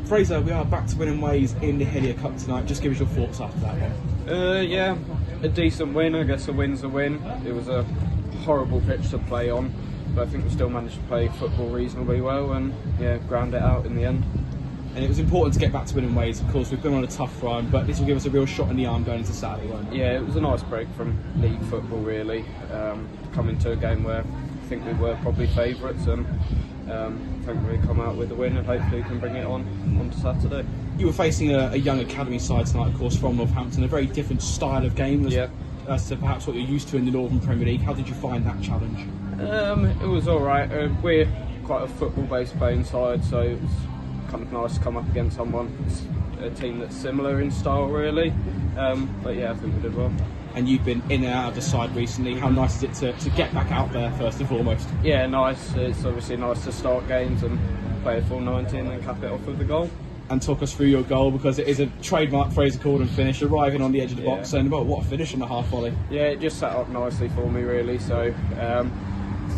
Fraser, we are back to winning ways in the Hillier Cup tonight. Just give us your thoughts after that one. Yeah, a decent win. I guess a win's a win. It was a horrible pitch to play on, but I think we still managed to play football reasonably well and yeah, ground it out in the end. And it was important to get back to winning ways. Of course, we've been on a tough run, but this will give us a real shot in the arm going into Saturday, won't it? Yeah, it was a nice break from league football, really. Coming to a game where I think we were probably favourites, and I think we come out with a win, and hopefully we can bring it on to Saturday. You were facing a young academy side tonight, of course, from Northampton. A very different style of game as to perhaps what you're used to in the Northern Premier League. How did you find that challenge? It was all right. We're quite a football-based playing side, so it was kind of nice to come up against a team that's similar in style, really. But yeah, I think we did well. And you've been in and out of the side recently. How nice is it to get back out there first and foremost? Yeah, nice. It's obviously nice to start games and play a full 90 and then cap it off with the goal. And talk us through your goal, because it is a trademark Fraser Corden finish, arriving on the edge of the box, and well, what a finish on the half volley. Yeah, it just set up nicely for me, really. So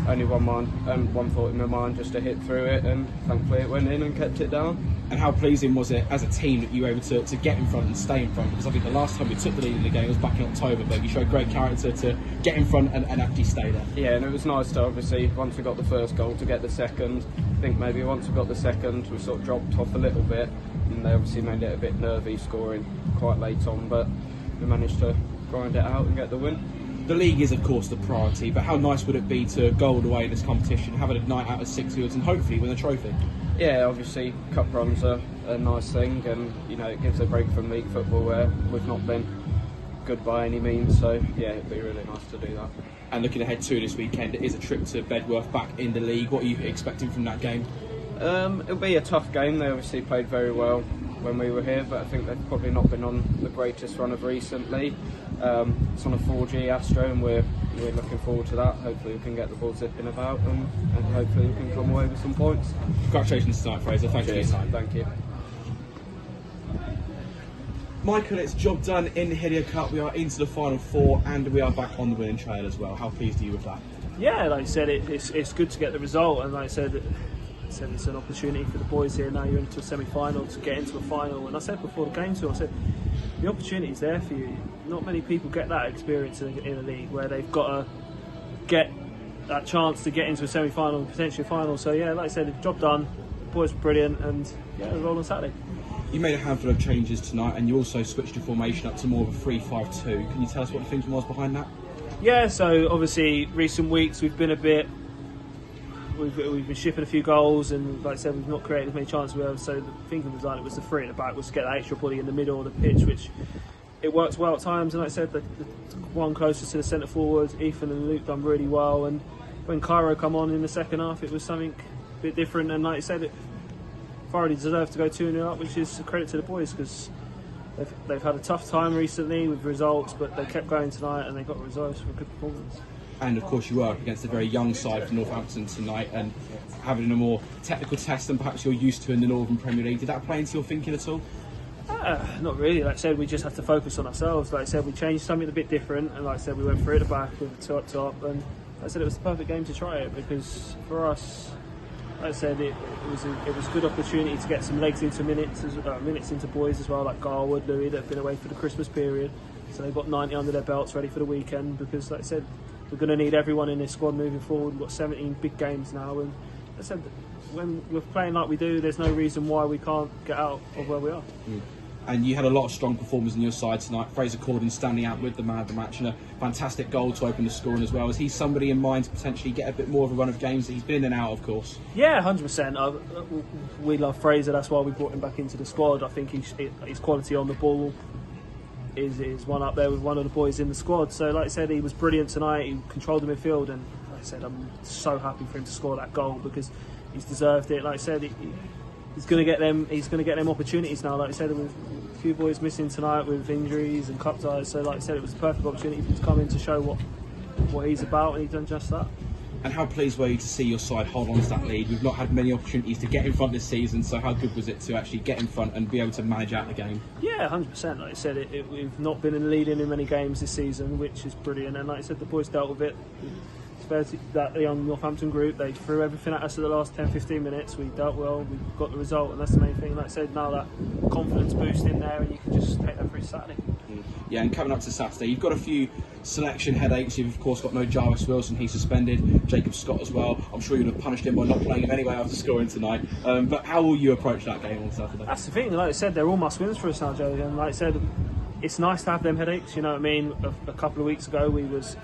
only one thought in my mind, just to hit through it, and thankfully it went in and kept it down. And how pleasing was it as a team that you were able to get in front and stay in front? Because I think the last time we took the lead in the game was back in October, but you showed great character to get in front and actually stay there. Yeah, and it was nice to obviously, once we got the first goal, to get the second. I think maybe once we got the second, we sort of dropped off a little bit, and they obviously made it a bit nervy scoring quite late on, but we managed to grind it out and get the win. The league is, of course, the priority, but how nice would it be to go all the way in this competition, have a night out of 6 fields and hopefully win a trophy? Yeah, obviously cup runs are a nice thing, and you know, it gives a break from league football where we've not been good by any means, so yeah, it'd be really nice to do that. And looking ahead to this weekend, it is a trip to Bedworth back in the league. What are you expecting from that game? It'll be a tough game. They obviously played very well when we were here, but I think they've probably not been on the greatest run of recently. It's on a 4G Astro, and we're looking forward to that. Hopefully we can get the ball zipping about, and hopefully we can come away with some points. Congratulations tonight, Fraser. Thank you for your time. Thank you. Michael, it's job done in the Hillier Cup. We are into the final four, and we are back on the winning trail as well. How pleased are you with that? Yeah, like I said, it's good to get the result, and like I said, it's an opportunity for the boys here. Now you're into a semi-final to get into a final, and I said before the game too, I said the opportunity is there for you. Not many people get that experience in a league where they've got to get that chance to get into a semi-final and potentially a final. So yeah, like I said, the job done. The boys were brilliant, and yeah, we're rolling on Saturday. You made a handful of changes tonight, and you also switched your formation up to more of a 3-5-2. Can you tell us what the thinking was behind that? Yeah, so obviously recent weeks we've been we've been shipping a few goals, and like I said, we've not created as many chances as we have. So the thinking behind it was the three at the back was to get that extra body in the middle of the pitch, which it works well at times. And like I said, the one closest to the centre forward, Ethan and Luke, done really well. And when Cairo come on in the second half, it was something a bit different. And like I said, it thoroughly deserved to go 2-0 up, which is a credit to the boys, because they've had a tough time recently with results, but they kept going tonight and they got results for a good performance. And of course you were up against a very young side from Northampton tonight, and having a more technical test than perhaps you're used to in the Northern Premier League. Did that play into your thinking at all? Not really. Like I said, we just have to focus on ourselves. Like I said, we changed something a bit different, and like I said, we went through at the back with the two up top, and like I said, it was the perfect game to try it, because for us, like I said, it was a good opportunity to get some legs into minutes into boys as well, like Garwood, Louis, that have been away for the Christmas period, so they've got 90 under their belts ready for the weekend, because like I said, we're going to need everyone in this squad moving forward. We've got 17 big games now, and like I said, when we're playing like we do, there's no reason why we can't get out of where we are. And you had a lot of strong performers on your side tonight. Fraser Corden standing out with the man of the match, and a fantastic goal to open the scoring as well. Is he somebody in mind to potentially get a bit more of a run of games that he's been in and out, of course? Yeah, 100%. We love Fraser, that's why we brought him back into the squad. I think his quality on the ball is one up there with one of the boys in the squad. So like I said, he was brilliant tonight. He controlled the midfield, and like I said, I'm so happy for him to score that goal, because he's deserved it. Like I said, he's going to get them. He's going to get them opportunities now. Like I said, with a few boys missing tonight with injuries and cup ties. So like I said, it was a perfect opportunity for him to come in to show what he's about, and he's done just that. And how pleased were you to see your side hold on to that lead? We've not had many opportunities to get in front this season, so how good was it to actually get in front and be able to manage out the game? Yeah, 100%. Like I said, we've not been in leading in many games this season, which is brilliant. And like I said, the boys dealt with it. Spared that young Northampton group. They threw everything at us at the last 10-15 minutes. We dealt well, we got the result, and that's the main thing. Like I said, now that confidence boost in there, and you can just take that through Saturday. Yeah, and coming up to Saturday, you've got a few selection headaches. You've of course got no Jarvis Wilson, he's suspended. Jacob Scott as well. I'm sure you'd have punished him by not playing him anyway after scoring tonight. But how will you approach that game on Saturday? That's the thing. Like I said, they're all must-wins for us now, Joe. And like I said, it's nice to have them headaches. You know what I mean? A couple of weeks ago, we was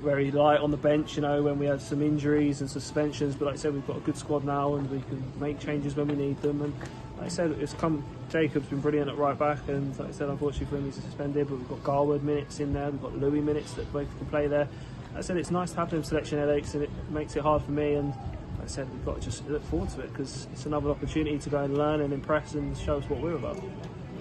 very light on the bench, you know, when we had some injuries and suspensions, but like I said, we've got a good squad now and we can make changes when we need them. And like I said, Jacob's been brilliant at right back, and like I said, unfortunately for him he's suspended, but we've got Garwood minutes in there, we've got Louis minutes that both can play there. Like I said, it's nice to have them selection headaches, and it makes it hard for me, and like I said, we've got to just look forward to it because it's another opportunity to go and learn and impress and show us what we're about.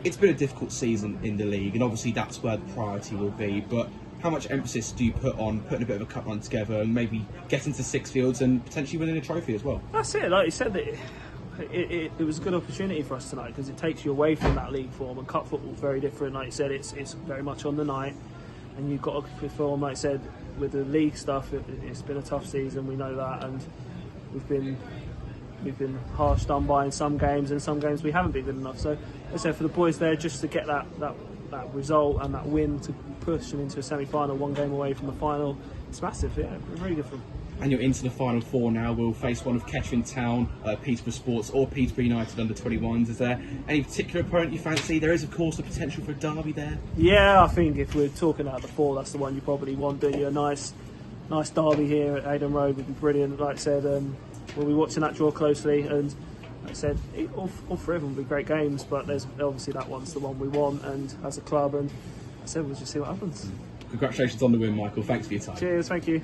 It's been a difficult season in the league, and obviously that's where the priority will be, but how much emphasis do you put on putting a bit of a cup run together and maybe getting to Sixfields and potentially winning a trophy as well? That's it. Like you said, it was a good opportunity for us tonight because it takes you away from that league form, and cup football is very different. Like you said, it's very much on the night, and you've got to perform. Like I said, with the league stuff, it's been a tough season. We know that, and we've been harsh done by in some games, and some games we haven't been good enough. So, like I said, for the boys there, just to get that result and that win to push them into a semi-final, one game away from the final, it's massive. Yeah, very good for them. And you're into the final four now. We'll face one of Kettering Town, Peterborough Sports, or Peterborough United under 21s. Is there any particular opponent you fancy? There is, of course, the potential for a derby there. Yeah, I think if we're talking about the four, that's the one you probably want. Do you? A nice derby here at Aidan Road would be brilliant. Like I said, we'll be watching that draw closely, and like I said, all three of them will be great games, but there's obviously that one's the one we want, and as a club, and like I said, we'll just see what happens. Congratulations on the win, Michael. Thanks for your time. Cheers, thank you.